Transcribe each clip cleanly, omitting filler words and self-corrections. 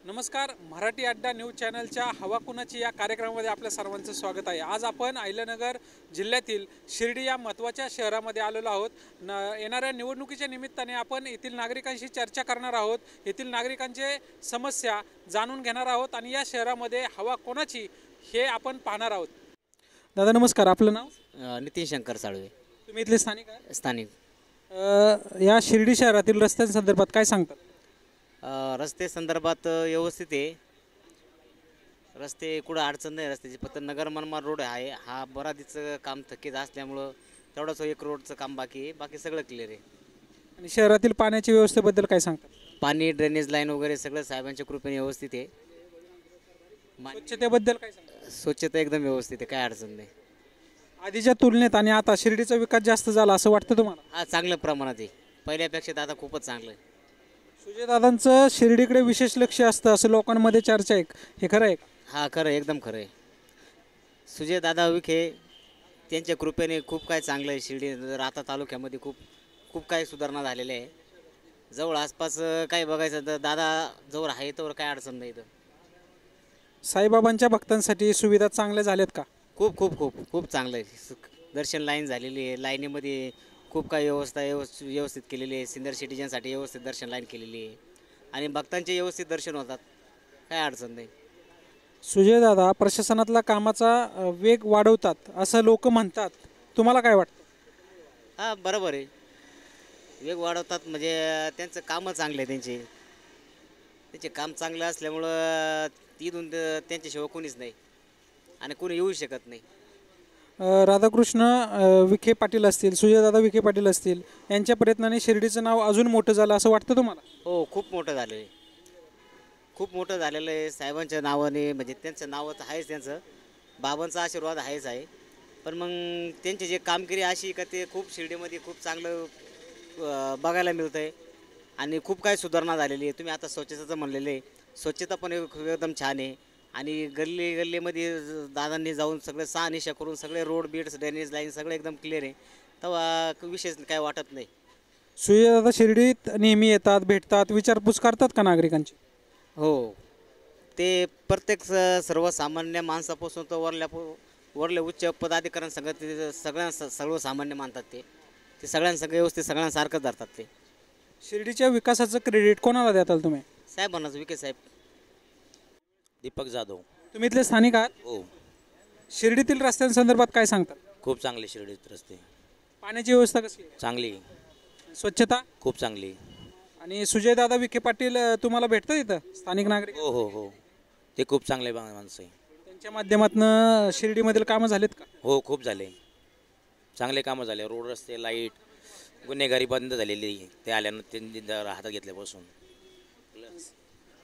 नमस्कार, मराठी अड्डा न्यूज चॅनलच्या हवा कुणाची या कार्यक्रमामध्ये आपल्या सर्वांचं स्वागत आहे। आज आपण अहिल्यानगर जिल्ह्यातील शिर्डी या महत्त्वाच्या शहरामध्ये आलेलो आहोत। येणाऱ्या निवडणुकीच्या निमित्ताने आपण येथील नागरिकांशी चर्चा करणार आहोत, येथील नागरिकांचे समस्या जाणून घेणार आहोत आणि या शहरामध्ये हवा कोणाची हे आपण पाहणार आहोत। दादा नमस्कार, आपलं नाव? नितीन शंकर साळवे, तुम्ही इथले स्थानिक आहे? स्थानिक। या शिर्डी शहरातील रस्त्यांसंदर्भात काय सांगतात? रस्ते संदर्भात व्यवस्थित आहे। रस्ते कुठं अडचण नाही रस्त्याची, फक्त नगर मनमाड रोड आहे, हा बरादीचं काम थकीत असल्यामुळं तेवढंच एक रोडचं काम बाकी आहे, बाकी सगळं क्लिअर आहे। आणि शहरातील पाण्याच्या व्यवस्थेबद्दल काय सांगतात? पाणी ड्रेनेज लाईन वगैरे सगळं साहेबांच्या कृपेने व्यवस्थित आहे। स्वच्छतेबद्दल काय सांगतात? स्वच्छता एकदम व्यवस्थित आहे, काय अडचण नाही। आधीच्या तुलनेत आणि आता शिर्डीचा विकास जास्त झाला असं वाटतं तुम्हाला? हा, चांगल्या प्रमाणात आहे, पहिल्यापेक्षा आता खूपच चांगलं आहे। सुजयदादांचं शिर्डीकडे विशेष लक्ष असतं असं लोकांमध्ये चर्चा आहे, हे खरं आहे का? हा, खरं आहे, एकदम खरं आहे। सुजयदादा विखे त्यांच्या कृपेने खूप काय चांगलं आहे। शिर्डी राहता तालुक्यामध्ये खूप खूप काही सुधारणा झालेल्या आहे। जवळ आसपास काही बघायचं तर दादा जवळ आहे तर काय अडचण नाही इथं। साईबाबांच्या भक्तांसाठी सुविधा चांगल्या झाल्यात का? खूप खूप खूप खूप चांगलं आहे। दर्शन लाईन झालेली आहे, लाईनीमध्ये खूप काही व्यवस्था व्यवस्थित केलेली आहे। सिनियर सिटीजनसाठी व्यवस्थित दर्शन लाईन केलेली आहे आणि भक्तांचे व्यवस्थित दर्शन होतात, काय अडचण नाही। सुजयदादा प्रशासनातला कामाचा वेग वाढवतात असं लोक म्हणतात, तुम्हाला काय वाटतं? हा, बरोबर आहे, वेग वाढवतात म्हणजे त्यांचं कामं चांगलं आहे। त्यांचे काम चांगलं असल्यामुळं तिथून त्यांच्याशिवाय कोणीच नाही आणि कोणी येऊ शकत नाही। राधाकृष्ण विखे पाटील असतील, सुजयदादा विखे पाटील असतील, यांच्या प्रयत्नाने शिर्डीचं नाव अजून मोठं झालं असं वाटतं तुम्हाला? हो, खूप मोठं झालं आहे, खूप मोठं झालेलं आहे साहेबांच्या नावाने। म्हणजे त्यांचं नाव तर आहेच, त्यांचं बाबांचा आशीर्वाद आहेच आहे, पण मग त्यांची जे कामगिरी अशी का ते खूप शिर्डीमध्ये खूप चांगलं बघायला मिळतं आहे आणि खूप काही सुधारणा झालेली आहे। तुम्ही आता स्वच्छतेचं म्हणलेलं आहे, स्वच्छता पण एकदम छान आहे आणि गल्ली गल्लीमध्ये दादांनी जाऊन सगळं शहानिशा करून सगळे रोड बीड्स ड्रेनेज लाईन सगळं एकदम क्लिअर आहे, तेव्हा विशेष काय वाटत नाही। सुजयदादा शिर्डीत नेहमी येतात, भेटतात, विचारपूस करतात का नागरिकांची? हो, ते प्रत्येक सर्वसामान्य माणसापासून तर वरले उच्च पदाधिकाऱ्यांना सगळ्यांना सर्वसामान्य मानतात। ते सगळ्यांसंग व्यवस्थित सगळ्यांसारखंच धरतात ते। शिर्डीच्या विकासाचं क्रेडिट कोणाला देताल तुम्ही? साहेबांनाच, विखे साहेब। दीपक जाधव। तुम्ही इथले स्थानिक आहात? हो, शिर्डीतील रस्त्यांसंदर्भात काय सांगतात? खूप चांगले शिर्डीत रस्ते, पाण्याची व्यवस्था कशी आहे? चांगली, स्वच्छता? खूप चांगली। आणि सुजयदादा विखे पाटील तुम्हाला भेटतात इथं स्थानिक नागरिक? हो हो हो, ते खूप चांगले माणसं आहे। त्यांच्या माध्यमातून शिर्डीमधील कामं झालेत का? हो, खूप झाले, चांगले कामं झाले। रोड रस्ते लाईट, गुन्हेगारी बंद झालेली ते आल्यानं त्यांनी हातात घेतल्यापासून।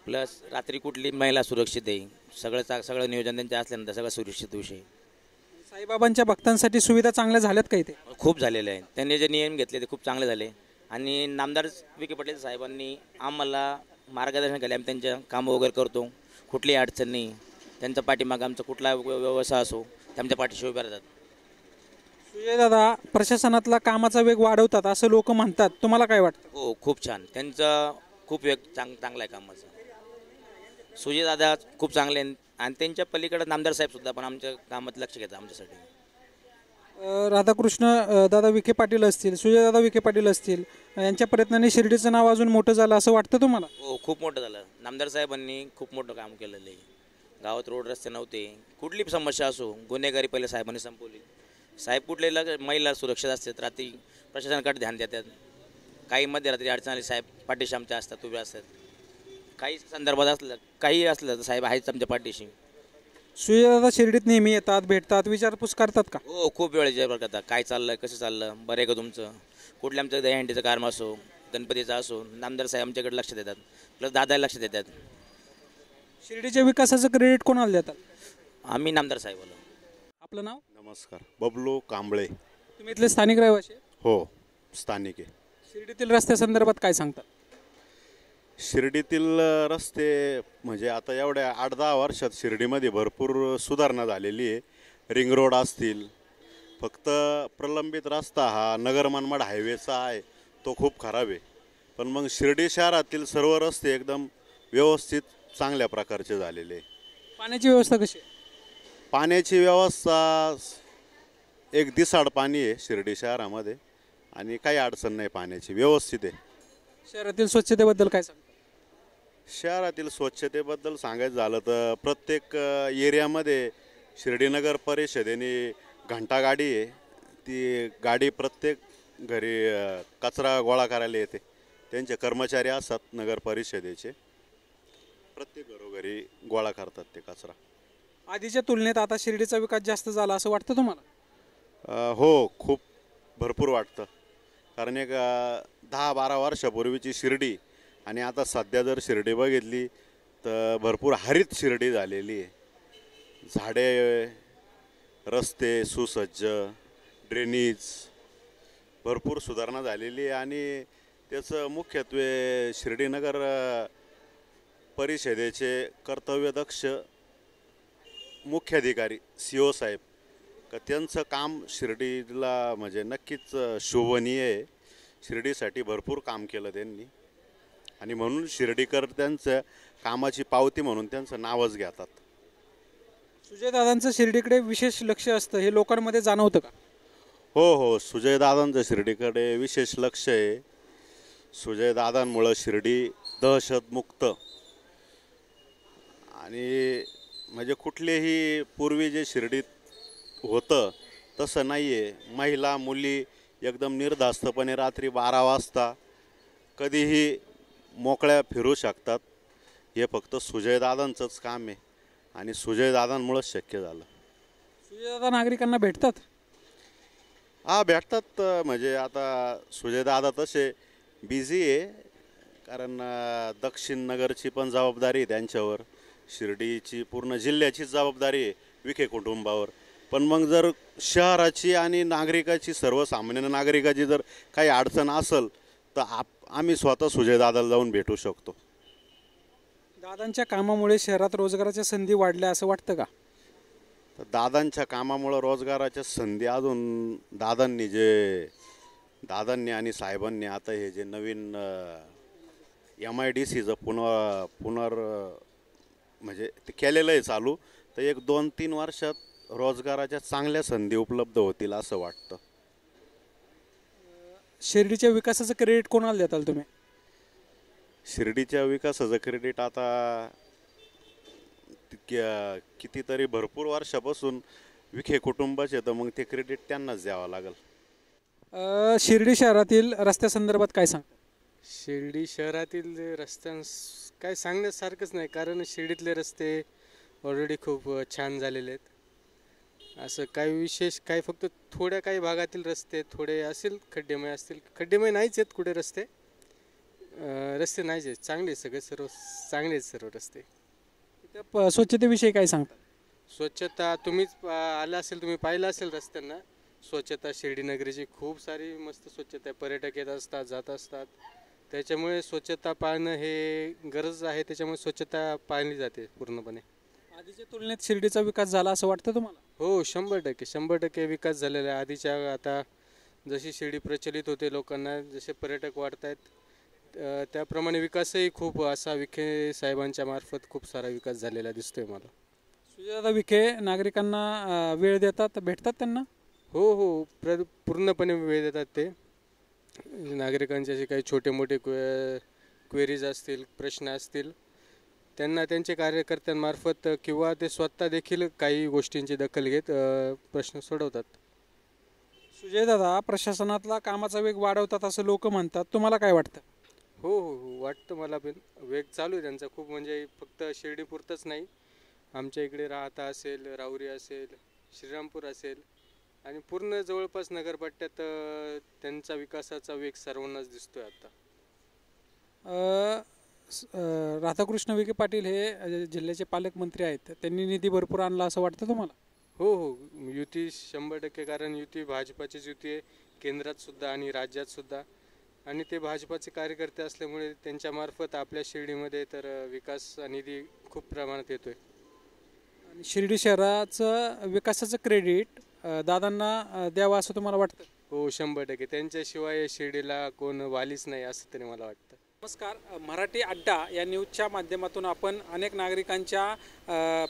प्लस रात्री कुठली महिला सुरक्षित आहे, सगळं नियोजन त्यांच्या असल्यानंतर सगळं सुरक्षित विषय। साईबाबांच्या भक्तांसाठी सुविधा चांगल्या झाल्यात का इथे? खूप झालेलं आहे, त्यांनी जे नियम घेतले ते खूप चांगले झाले आणि नामदार विखे पाटील साहेबांनी आम्हाला मार्गदर्शन केले। आम्ही त्यांच्या कामं वगैरे करतो, कुठलीही अडचण नाही। त्यांचा पाठीमाग आमचा कुठला व्यवसाय असो ते आमच्या पाठीशी उभे राहतात। सुजयदादा प्रशासनातला कामाचा वेग वाढवतात असं लोक म्हणतात, तुम्हाला काय वाटतं? हो, खूप छान, त्यांचं खूप वेग चांगला आहे कामाचा। सुजयदादा खूप चांगले आहेत आणि त्यांच्या पलीकडे नामदार साहेबसुद्धा पण आमच्या कामात लक्ष घेतात आमच्यासाठी। राधाकृष्ण दादा विखे पाटील असतील, सुजयदादा विखे पाटील असतील, यांच्या प्रयत्नाने शिर्डीचं नाव अजून मोठं झालं असं वाटतं तुम्हाला? हो, खूप मोठं झालं। नामदार साहेबांनी खूप मोठं काम केलेलं आहे। गावात रोड रस्ते नव्हते, कुठली समस्या असो गुन्हेगारी पहिले साहेबांनी संपवली। साहेब कुठले महिला सुरक्षित असतात, रात्री प्रशासनाकडे ध्यान देतात। काही मध्यरात्री अडचण आली साहेब पाठीशी आमच्या असतात, उभे असतात। काही संदर्भात असलं काही असलं तर साहेब आहेच आमच्या पाठीशी। सुजयदादा शिर्डीत नेहमी येतात, भेटतात, विचारपूस करतात का? हो, खूप वेळ विचार करतात, काय चाललं, कसं चाललं, बरं आहे का तुमचं, कुठल्या आमचं दहीहंडीचं काम असो, गणपतीचं असो, नामदार साहेब आमच्याकडे लक्ष देतात, प्लस दादाला लक्ष देतात। शिर्डीच्या विकासाचं क्रेडिट कोणाला देतात? आम्ही नामदार साहेबाला। आपलं नाव? नमस्कार, बबलू कांबळे। तुम्ही इथले स्थानिक रहिवासी? हो, स्थानिक आहे। शिर्डीतील रस्त्यासंदर्भात काय सांगतात? शिर्डीतील रस्ते म्हणजे आता एवढ्या 8-10 वर्षात शिर्डीमध्ये भरपूर सुधारणा झालेली आहे। रिंग रोड असतील, फक्त प्रलंबित रस्ता हा नगर मनमाड हायवेचा आहे, तो खूप खराब आहे। पण मग शिर्डी शहरातील सर्व रस्ते एकदम व्यवस्थित चांगल्या प्रकारचे झालेले आहे. पाण्याची व्यवस्था कशी आहे? पाण्याची व्यवस्था एक दिसाड पाणी आहे शिर्डी शहरामध्ये आणि काही अडचण नाही, पाण्याची व्यवस्थित आहे. शहरातील स्वच्छतेबद्दल काय सांगता? शहरातील स्वच्छतेबद्दल सांगायचं झालं तर प्रत्येक एरियामध्ये शिर्डीनगर परिषदेने घंटागाडी आहे. ती गाडी प्रत्येक घरी कचरा गोळा करायला येते. त्यांचे कर्मचारी असतात नगर परिषदेचे, प्रत्येक घरोघरी गोळा करतात ते कचरा. आधीच्या तुलनेत आता शिर्डीचा विकास जास्त झाला असं वाटतं तुम्हाला? हो, खूप भरपूर वाटतं. कारण एक 10-12 वर्षापूर्वीची शिर्डी आणि आता सध्या जर शिर्डी बघितली तर भरपूर हरित शिर्डी झालेली आहे. झाडे, रस्ते सुसज्ज, ड्रेनेज भरपूर सुधारणा झालेली आहे आणि त्याचं मुख्यत्वे शिर्डीनगर परिषदेचे कर्तव्यदक्ष मुख्याधिकारी CO साहेब का त्यांचं काम शिर्डीला म्हणजे नक्कीच शोभनीय आहे. शिर्डीसाठी भरपूर काम केलं त्यांनी आणि म्हणून शिर्डीकर त्यांचं कामाची पावती म्हणून त्यांचं नावच घेतात. सुजयदादांचं शिर्डीकडे विशेष लक्ष असतं हे लोकांमध्ये जाणवतं का? हो, सुजयदादांचं शिर्डीकडे विशेष लक्ष आहे. सुजयदादांमुळं शिर्डी दहशतमुक्त आणि म्हणजे कुठलेही पूर्वी जे शिर्डीत होतं तसं नाही आहे. महिला मुली एकदम निर्धास्तपणे रात्री 12 वाजता कधीही मोकळ्या फिरू शकतात. हे फक्त सुजयदादांचंच काम आहे आणि सुजयदादांमुळंच शक्य झालं. सुजयदादा नागरिकांना भेटतात? भेटतात. म्हणजे आता सुजयदादा तसे बिझी आहे कारण दक्षिण नगरची पण जबाबदारी आहे त्यांच्यावर, शिर्डीची पूर्ण जिल्ह्याची जबाबदारी आहे विखे कुटुंबावर. पण मग जर शहराची आणि नागरिकाची, सर्वसामान्य नागरिकाची जर काही अडचण असेल तर आम्ही स्वतः सुजयदादाला जाऊन भेटू शकतो. दादांच्या कामामुळे शहरात रोजगाराच्या संधी वाढल्या असं वाटतं का? तर दादांच्या कामामुळं रोजगाराच्या संधी अजून दादांनी आणि साहेबांनी आता हे जे नवीन MIDCचं पुनर म्हणजे ते केलेलं आहे चालू, तर 1-2-3 वर्षात रोजगाराच्या चांगल्या संधी उपलब्ध होतील असं वाटतं. शिर्डीच्या विकासाचं क्रेडिट कोणाला देताल तुम्ही? शिर्डीच्या विकासाचं क्रेडिट आता कितीतरी भरपूर वर्षापासून विखे कुटुंबाचे, तर मग ते क्रेडिट त्यांनाच द्यावं लागेल. शिर्डी शहरातील रस्त्यासंदर्भात काय सांगता? शिर्डी शहरातील रस्त्यांस काय सांगण्यासारखंच नाही, कारण शिर्डीतले रस्ते ऑलरेडी खूप छान झालेले आहेत. असं काही विशेष काही फक्त थोड्या काही भागातील रस्ते थोडे असेल खड्डेमय असतील, खड्डेमय नाहीच आहेत कुठे रस्ते, रस्ते नाहीच आहेत, चांगले सगळे सर्व चांगले आहेत सर्व रस्ते. स्वच्छतेविषयी काय सांगता? स्वच्छता तुम्हीच आला असेल, तुम्ही पाहिलं असेल रस्त्यांना स्वच्छता शिर्डी नगरीची खूप सारी मस्त स्वच्छता आहे. पर्यटक येत असतात, जात असतात, त्याच्यामुळे स्वच्छता पाळणं हे गरज आहे. त्याच्यामुळे स्वच्छता पाळली जाते पूर्णपणे. आधीच्या तुलनेत शिर्डीचा विकास झाला असं वाटतं तुम्हाला? हो, 100% विकास झालेला आहे. आधीच्या आता जशी शिर्डी प्रचलित होते, लोकांना जसे पर्यटक वाढत आहेत त्याप्रमाणे विकासही खूप असा विखे साहेबांच्या मार्फत खूप सारा विकास झालेला दिसतोय मला. सुजयदादा विखे नागरिकांना वेळ देतात, भेटतात त्यांना? हो, पूर्णपणे वेळ देतात ते. नागरिकांचे असे काही छोटे मोठे क्वेरीज असतील, प्रश्न असतील, त्यांना त्यांचे कार्यकर्त्यांमार्फत किंवा ते स्वतः देखील काही गोष्टींची दखल घेत प्रश्न सोडवतात. सुजयदादा प्रशासनातला कामाचा वेग वाढवतात असं लोक म्हणतात, तुम्हाला काय वाटतं? हो, वाटतं मला पण. वेग चालू आहे त्यांचा खूप, म्हणजे फक्त शिर्डीपुरतंच नाही, आमच्या इकडे राहता असेल, राहुरी असेल, श्रीरामपूर असेल आणि पूर्ण जवळपास नगरपट्ट्यात त्यांचा विकासाचा वेग सर्वांनाच दिसतोय आता. राधाकृष्ण विखे पाटील हे जिल्ह्याचे पालकमंत्री आहेत, त्यांनी निधी भरपूर आणला असं वाटतं तुम्हाला? हो, युती 100%, कारण युती भाजपाचीच युती आहे केंद्रात सुद्धा आणि राज्यात सुद्धा, आणि ते भाजपाचे कार्यकर्ते असल्यामुळे त्यांच्यामार्फत आपल्या शिर्डीमध्ये तर विकास निधी खूप प्रमाणात येतोय. आणि शिर्डी शहराचं विकासाचं क्रेडिट दादांना द्यावं असं तुम्हाला वाटतं? हो, 100%. त्यांच्याशिवाय शिर्डीला कोण वालीच नाही असं तरी मला वाटतं. नमस्कार. मराठी अड्डा या न्यूजच्या माध्यमातून आपण अनेक नागरिकांच्या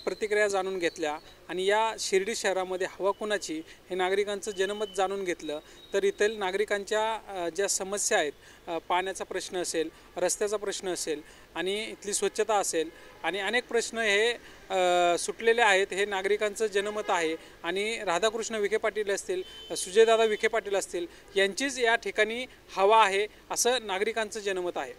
प्रतिक्रिया जाणून घेतल्या आणि या शिर्डी शहरामध्ये हवा कुणाची हे नागरिकांचं जनमत जाणून घेतलं. तर इथील नागरिकांच्या ज्या समस्या आहेत, पाण्याचा प्रश्न असेल, रस्त्याचा प्रश्न असेल आणि इथली स्वच्छता असेल आणि अनेक प्रश्न हे सुटलेले आहेत. हे नागरिकांचं जनमत आहे आणि राधाकृष्ण विखे पाटील असतील, सुजयदादा विखे पाटील असतील यांचीच या ठिकाणी हवा आहे असं नागरिकांचं जनमत आहे.